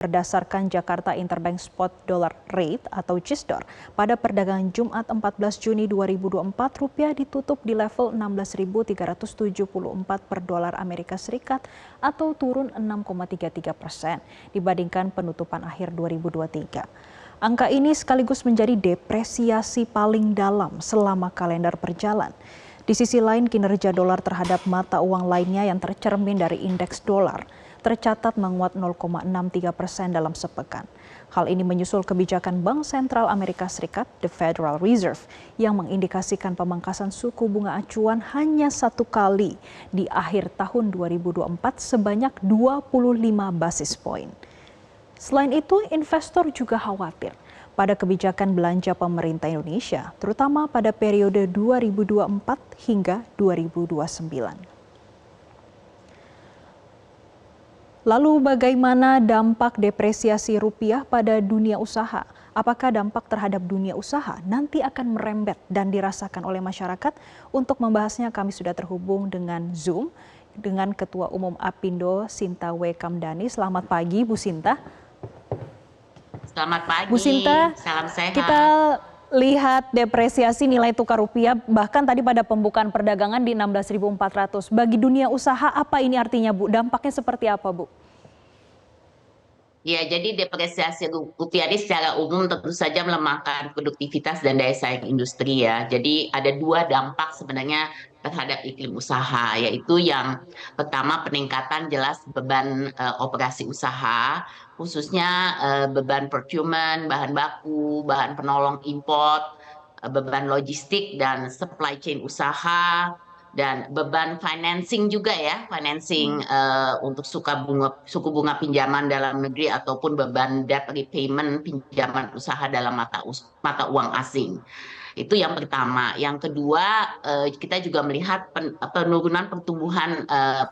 Berdasarkan Jakarta Interbank Spot Dollar Rate atau JISDOR, pada perdagangan Jumat 14 Juni 2024, rupiah ditutup di level 16.374 per dolar Amerika Serikat atau turun 6,33% dibandingkan penutupan akhir 2023. Angka ini sekaligus menjadi depresiasi paling dalam selama kalender berjalan. Di sisi lain, kinerja dolar terhadap mata uang lainnya yang tercermin dari indeks dolar tercatat menguat 0,63% dalam sepekan. Hal ini menyusul kebijakan Bank Sentral Amerika Serikat, The Federal Reserve, yang mengindikasikan pemangkasan suku bunga acuan hanya satu kali di akhir tahun 2024 sebanyak 25 basis poin. Selain itu, investor juga khawatir pada kebijakan belanja pemerintah Indonesia, terutama pada periode 2024 hingga 2029. Lalu bagaimana dampak depresiasi rupiah pada dunia usaha? Apakah dampak terhadap dunia usaha nanti akan merembet dan dirasakan oleh masyarakat? Untuk membahasnya kami sudah terhubung dengan Zoom dengan Ketua Umum Apindo Sinta W. Kamdhani. Selamat pagi Bu Sinta. Selamat pagi, Bu Sinta, salam sehat. kita lihat depresiasi nilai tukar rupiah bahkan tadi pada pembukaan perdagangan di 16.400. Bagi dunia usaha apa ini artinya Bu? Dampaknya seperti apa Bu? Ya, jadi depresiasi rupiah ini secara umum tentu saja melemahkan produktivitas dan daya saing industri ya. Jadi ada dua dampak sebenarnya terhadap iklim usaha, yaitu yang pertama peningkatan jelas beban operasi usaha, khususnya beban procurement, bahan baku, bahan penolong import, beban logistik dan supply chain usaha, dan beban financing juga ya, financing untuk suku bunga pinjaman dalam negeri ataupun beban debt repayment pinjaman usaha dalam mata uang asing. Itu yang pertama. Yang kedua, kita juga melihat penurunan pertumbuhan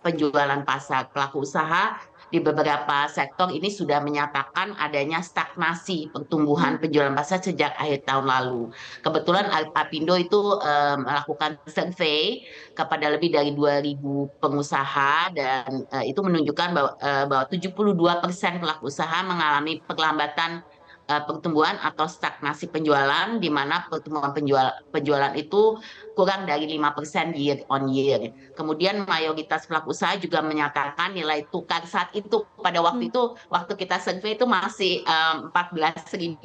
penjualan pasar. Pelaku usaha di beberapa sektor ini sudah menyatakan adanya stagnasi pertumbuhan penjualan pasar sejak akhir tahun lalu. Kebetulan Apindo itu melakukan survei kepada lebih dari 2.000 pengusaha dan itu menunjukkan bahwa 72% pelaku usaha mengalami perlambatan pertumbuhan atau stagnasi penjualan, di mana pertumbuhan penjualan itu kurang dari 5% year on year. Kemudian mayoritas pelaku usaha juga menyatakan nilai tukar saat itu pada waktu itu, waktu kita survei itu masih 14.000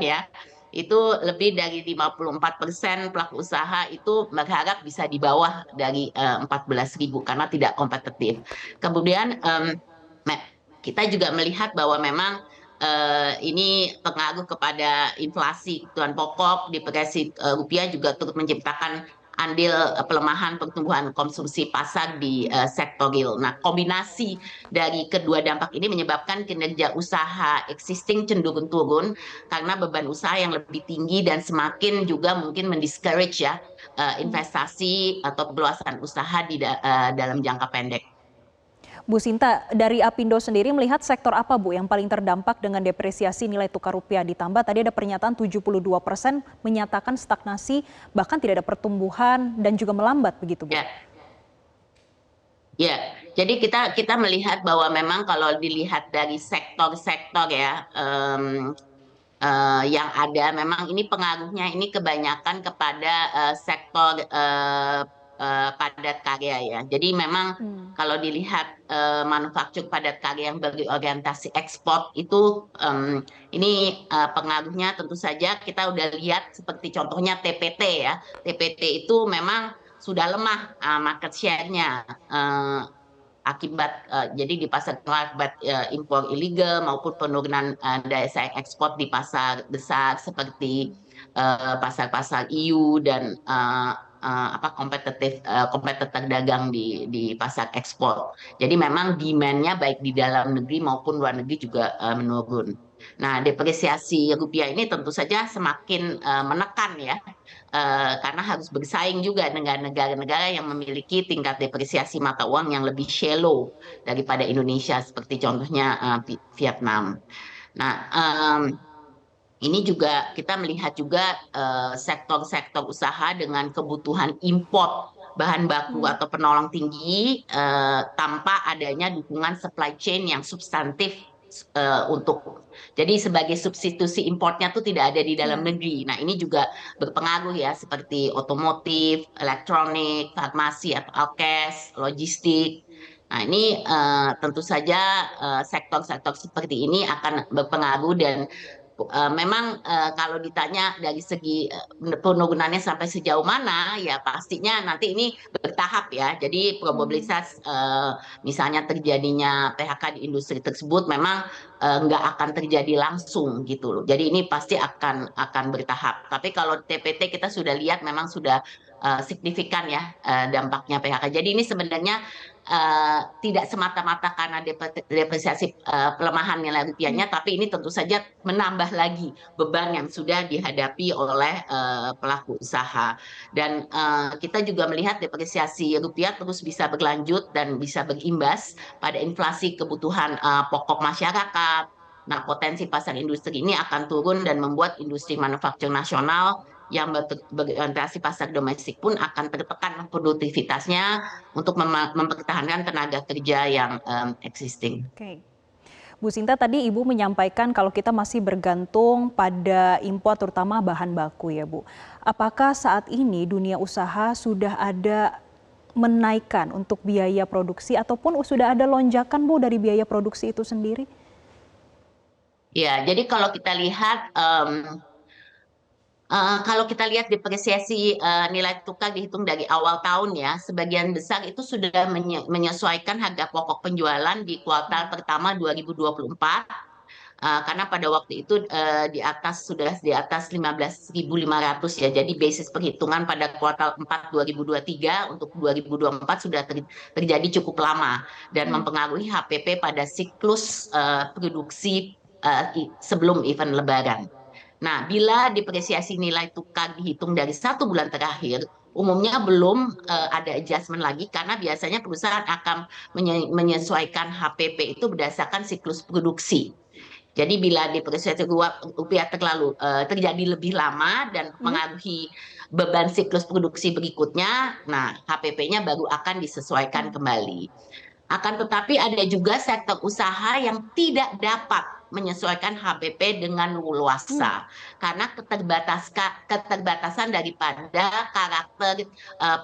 ya. Itu lebih dari 54% pelaku usaha itu berharap bisa di bawah dari 14.000 karena tidak kompetitif. Kemudian kita juga melihat bahwa memang ini pengaruh kepada inflasi kebutuhan pokok, depresi rupiah juga turut menciptakan andil pelemahan pertumbuhan konsumsi pasar di sektor real. Nah, kombinasi dari kedua dampak ini menyebabkan kinerja usaha existing cenderung turun karena beban usaha yang lebih tinggi dan semakin juga mungkin mendiscourage ya investasi atau perluasan usaha di dalam jangka pendek. Bu Sinta, dari Apindo sendiri melihat sektor apa Bu yang paling terdampak dengan depresiasi nilai tukar rupiah, ditambah tadi ada pernyataan 72% menyatakan stagnasi bahkan tidak ada pertumbuhan dan juga melambat begitu Bu? Ya, jadi kita melihat bahwa memang kalau dilihat dari sektor-sektor ya yang ada, memang ini pengaruhnya ini kebanyakan kepada sektor padat karya ya. Jadi memang kalau dilihat manufaktur padat karya yang berorientasi ekspor itu ini pengaruhnya tentu saja kita udah lihat seperti contohnya TPT ya. TPT itu memang sudah lemah market share-nya akibat jadi di pasar akibat impor ilegal maupun penurunan daya saing ekspor di pasar besar seperti pasar-pasar EU dan kompetitor dagang di pasar ekspor. Jadi memang demand-nya baik di dalam negeri maupun luar negeri juga menurun. Nah, depresiasi rupiah ini tentu saja semakin menekan ya, karena harus bersaing juga dengan negara-negara yang memiliki tingkat depresiasi mata uang yang lebih shallow daripada Indonesia, seperti contohnya Vietnam. Nah, ini juga kita melihat juga sektor-sektor usaha dengan kebutuhan import bahan baku Hmm. atau penolong tinggi tanpa adanya dukungan supply chain yang substantif untuk jadi sebagai substitusi importnya tuh tidak ada di dalam Ya. negeri. Nah, ini juga berpengaruh ya seperti otomotif, elektronik, farmasi atau alkes, logistik. Nah, ini tentu saja sektor-sektor seperti ini akan berpengaruh dan memang kalau ditanya dari segi penurunannya sampai sejauh mana, ya pastinya nanti ini bertahap ya. Jadi Hmm. probabilitas misalnya terjadinya PHK di industri tersebut memang nggak akan terjadi langsung gitu loh. Jadi ini pasti akan bertahap. Tapi kalau TPT kita sudah lihat memang sudah signifikan ya dampaknya PHK. Jadi ini sebenarnya tidak semata-mata karena depresiasi pelemahan nilai Hmm. rupiahnya, tapi ini tentu saja menambah lagi beban yang sudah dihadapi oleh pelaku usaha. Dan kita juga melihat depresiasi rupiah terus bisa berlanjut dan bisa berimbas pada inflasi kebutuhan pokok masyarakat. Nah, potensi pasar industri ini akan turun dan membuat industri manufaktur nasional yang berorientasi pasar domestik pun akan tertekan produktivitasnya untuk mempertahankan tenaga kerja yang existing. Oke. Bu Sinta, tadi Ibu menyampaikan kalau kita masih bergantung pada impor terutama bahan baku ya Bu. Apakah saat ini dunia usaha sudah ada menaikkan untuk biaya produksi ataupun sudah ada lonjakan Bu dari biaya produksi itu sendiri? Ya, jadi kalau kita lihat kalau kita lihat depresiasi nilai tukar dihitung dari awal tahun ya, sebagian besar itu sudah menyesuaikan harga pokok penjualan di kuartal pertama 2024 karena pada waktu itu sudah di atas 15.500 ya. Jadi basis perhitungan pada kuartal 4 2023 untuk 2024 sudah terjadi cukup lama dan Hmm. mempengaruhi HPP pada siklus produksi sebelum event Lebaran. Nah, bila depresiasi nilai tukar dihitung dari 1 bulan terakhir, umumnya belum ada adjustment lagi karena biasanya perusahaan akan menyesuaikan HPP itu berdasarkan siklus produksi. Jadi bila depresiasi rupiah terjadi lebih lama dan Hmm? mengaruhi beban siklus produksi berikutnya, nah HPP-nya baru akan disesuaikan Hmm. kembali. Akan tetapi ada juga sektor usaha yang tidak dapat menyesuaikan HPP dengan Hmm. luasa karena keterbatasan daripada karakter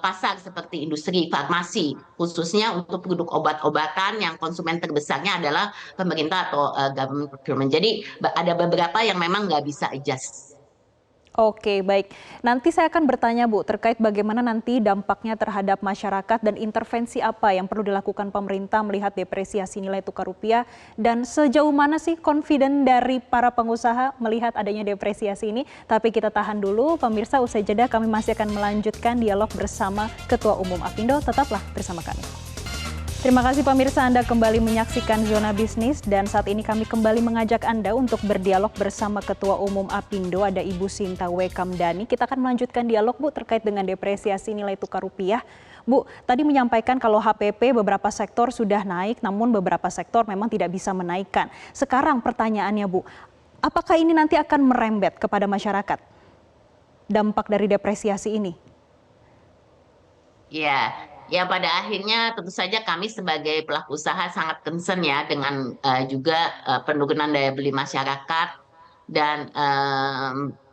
pasar seperti industri farmasi, khususnya untuk produk obat-obatan yang konsumen terbesarnya adalah pemerintah atau government procurement. Jadi ada beberapa yang memang nggak bisa adjust. Oke, baik. Nanti saya akan bertanya, Bu, terkait bagaimana nanti dampaknya terhadap masyarakat dan intervensi apa yang perlu dilakukan pemerintah melihat depresiasi nilai tukar rupiah dan sejauh mana sih confident dari para pengusaha melihat adanya depresiasi ini. Tapi kita tahan dulu, pemirsa, usai jeda kami masih akan melanjutkan dialog bersama Ketua Umum Apindo. Tetaplah bersama kami. Terima kasih pemirsa, Anda kembali menyaksikan Zona Bisnis dan saat ini kami kembali mengajak Anda untuk berdialog bersama Ketua Umum Apindo, ada Ibu Sinta Wekamdani. Kita akan melanjutkan dialog, Bu, terkait dengan depresiasi nilai tukar rupiah. Bu, tadi menyampaikan kalau HPP beberapa sektor sudah naik, namun beberapa sektor memang tidak bisa menaikkan. Sekarang pertanyaannya, Bu, apakah ini nanti akan merembet kepada masyarakat? Dampak dari depresiasi ini? Ya, ya pada akhirnya tentu saja kami sebagai pelaku usaha sangat concern ya dengan juga penurunan daya beli masyarakat dan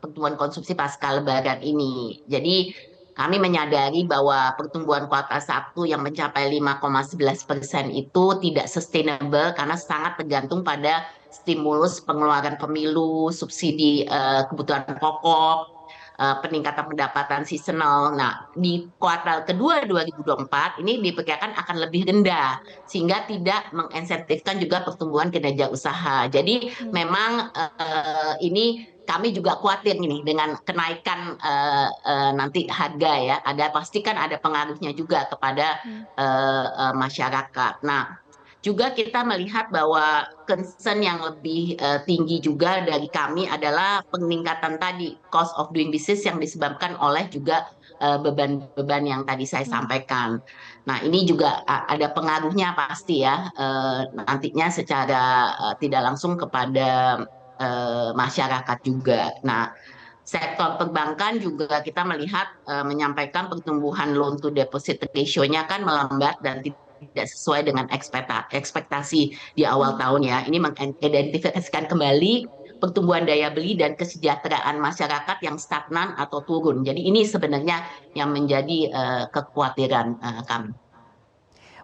pertumbuhan konsumsi pasca Lebaran ini. Jadi kami menyadari bahwa pertumbuhan kuartal 1 yang mencapai 5,11% itu tidak sustainable karena sangat tergantung pada stimulus pengeluaran pemilu, subsidi kebutuhan pokok, peningkatan pendapatan seasonal. Nah, di kuartal kedua 2024 ini diperkirakan akan lebih rendah sehingga tidak menginsentifkan juga pertumbuhan kinerja usaha. Jadi Hmm. memang ini kami juga khawatir nih dengan kenaikan nanti harga ya. Ada pasti kan ada pengaruhnya juga kepada Hmm. masyarakat. Nah, juga kita melihat bahwa concern yang lebih tinggi juga dari kami adalah peningkatan tadi cost of doing business yang disebabkan oleh juga beban-beban yang tadi saya Hmm. sampaikan. Nah, ini juga ada pengaruhnya pasti ya nantinya secara tidak langsung kepada masyarakat juga. Nah, sektor perbankan juga kita melihat menyampaikan pertumbuhan loan to deposit ratio-nya kan melambat dan tidak sesuai dengan ekspektasi di awal tahun ya. Ini mengidentifikasikan kembali pertumbuhan daya beli dan kesejahteraan masyarakat yang stagnan atau turun. Jadi ini sebenarnya yang menjadi kekhawatiran kami.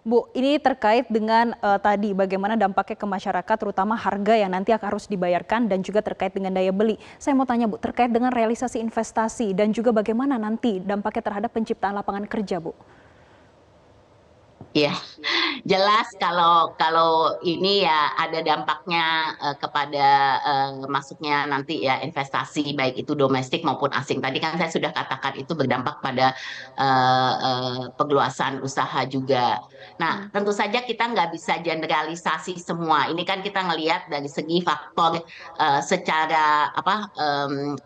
Bu, ini terkait dengan tadi bagaimana dampaknya ke masyarakat, terutama harga yang nanti akan harus dibayarkan dan juga terkait dengan daya beli. Saya mau tanya Bu, terkait dengan realisasi investasi dan juga bagaimana nanti dampaknya terhadap penciptaan lapangan kerja, Bu? Ya, jelas kalau ini ya ada dampaknya kepada masuknya nanti ya investasi baik itu domestik maupun asing. Tadi kan saya sudah katakan itu berdampak pada perluasan usaha juga. Nah, tentu saja kita nggak bisa generalisasi semua. Ini kan kita ngelihat dari segi faktor secara apa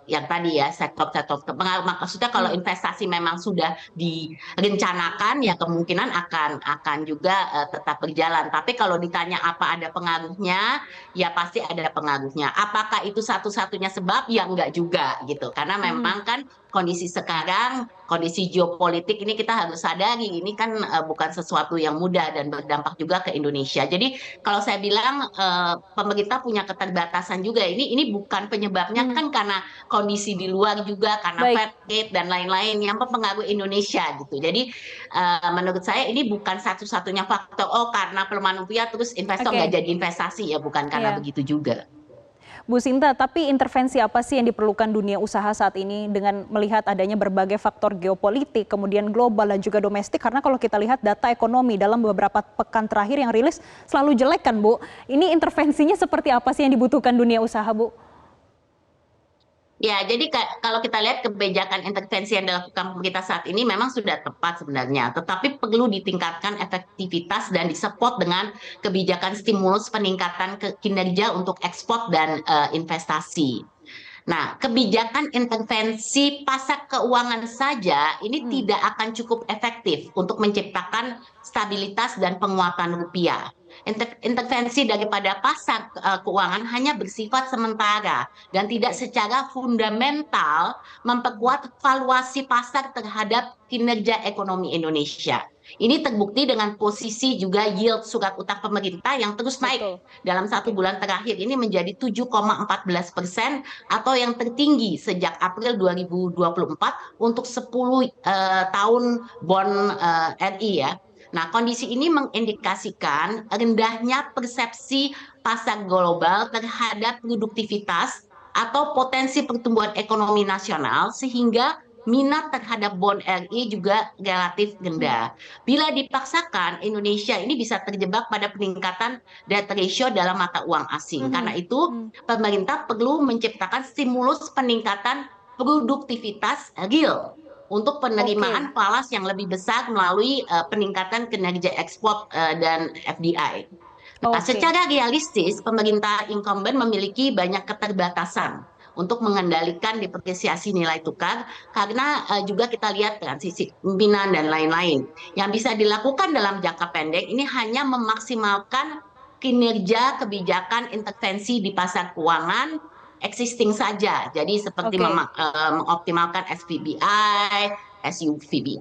yang tadi ya sektor-sektor terpengaruh. Maksudnya kalau investasi memang sudah direncanakan ya kemungkinan akan juga tetap berjalan. Tapi kalau ditanya apa ada pengaruhnya, ya pasti ada pengaruhnya. Apakah itu satu-satunya sebab? Ya enggak juga gitu. Karena memang kan kondisi sekarang, kondisi geopolitik ini kita harus sadari ini kan bukan sesuatu yang mudah dan berdampak juga ke Indonesia. Jadi kalau saya bilang pemerintah punya keterbatasan juga. Ini bukan penyebabnya kan karena kondisi di luar juga karena Fed rate dan lain-lain yang mempengaruhi Indonesia gitu. Jadi menurut saya ini bukan satu-satunya faktor. Oh karena pelemahan rupiah terus investor nggak jadi investasi ya bukan karena begitu juga. Bu Sinta, tapi intervensi apa sih yang diperlukan dunia usaha saat ini dengan melihat adanya berbagai faktor geopolitik, kemudian global dan juga domestik? Karena kalau kita lihat data ekonomi dalam beberapa pekan terakhir yang rilis selalu jelek kan Bu? Ini intervensinya seperti apa sih yang dibutuhkan dunia usaha Bu? Ya, jadi kalau kita lihat kebijakan intervensi yang dilakukan pemerintah saat ini memang sudah tepat sebenarnya, tetapi perlu ditingkatkan efektivitas dan disupport dengan kebijakan stimulus peningkatan kinerja untuk ekspor dan investasi. Nah, kebijakan intervensi pasar keuangan saja ini tidak akan cukup efektif untuk menciptakan stabilitas dan penguatan rupiah. Intervensi daripada pasar keuangan hanya bersifat sementara dan tidak secara fundamental memperkuat valuasi pasar terhadap kinerja ekonomi Indonesia. Ini terbukti dengan posisi juga yield surat utang pemerintah yang terus naik dalam 1 bulan terakhir ini menjadi 7,14% atau yang tertinggi sejak April 2024 untuk 10 tahun bond RI ya. Nah, kondisi ini mengindikasikan rendahnya persepsi pasar global terhadap produktivitas atau potensi pertumbuhan ekonomi nasional sehingga minat terhadap bond RI juga relatif rendah. Bila dipaksakan, Indonesia ini bisa terjebak pada peningkatan debt ratio dalam mata uang asing. Karena itu, pemerintah perlu menciptakan stimulus peningkatan produktivitas real untuk penerimaan falas yang lebih besar melalui peningkatan kinerja ekspor dan FDI. Nah, secara realistis, pemerintah incumbent memiliki banyak keterbatasan untuk mengendalikan depresiasi nilai tukar karena juga kita lihat transisi pimpinan dan lain-lain. Yang bisa dilakukan dalam jangka pendek ini hanya memaksimalkan kinerja kebijakan intervensi di pasar keuangan existing saja. Jadi seperti mengoptimalkan SPBI, SUVBI,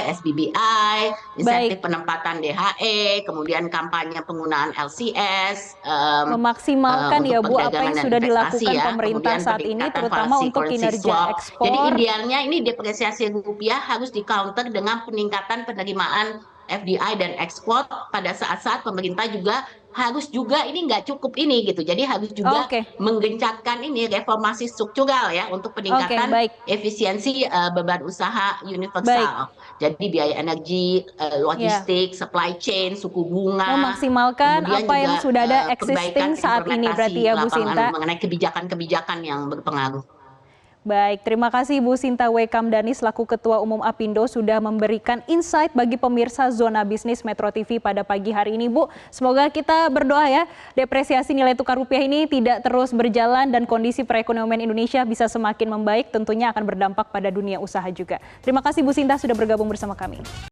SBBI, insentif penempatan DHE, kemudian kampanye penggunaan LCS, memaksimalkan ya Bu apa yang sudah dilakukan pemerintah saat ini terutama untuk kinerja ekspor. Jadi idealnya ini depresiasi rupiah harus di-counter dengan peningkatan penerimaan FDI dan ekspor pada saat-saat pemerintah juga harus juga ini nggak cukup ini gitu. Jadi harus juga menggencarkan ini reformasi struktural ya untuk peningkatan efisiensi beban usaha universal. Jadi biaya energi, logistik, supply chain, suku bunga, memaksimalkan apa yang sudah ada existing saat ini berarti ya Bu Sinta. Mengenai kebijakan-kebijakan yang berpengaruh. Baik, terima kasih Bu Sinta W. Kamdani selaku Ketua Umum Apindo sudah memberikan insight bagi pemirsa Zona Bisnis Metro TV pada pagi hari ini Bu. Semoga kita berdoa ya depresiasi nilai tukar rupiah ini tidak terus berjalan dan kondisi perekonomian Indonesia bisa semakin membaik, tentunya akan berdampak pada dunia usaha juga. Terima kasih Bu Sinta sudah bergabung bersama kami.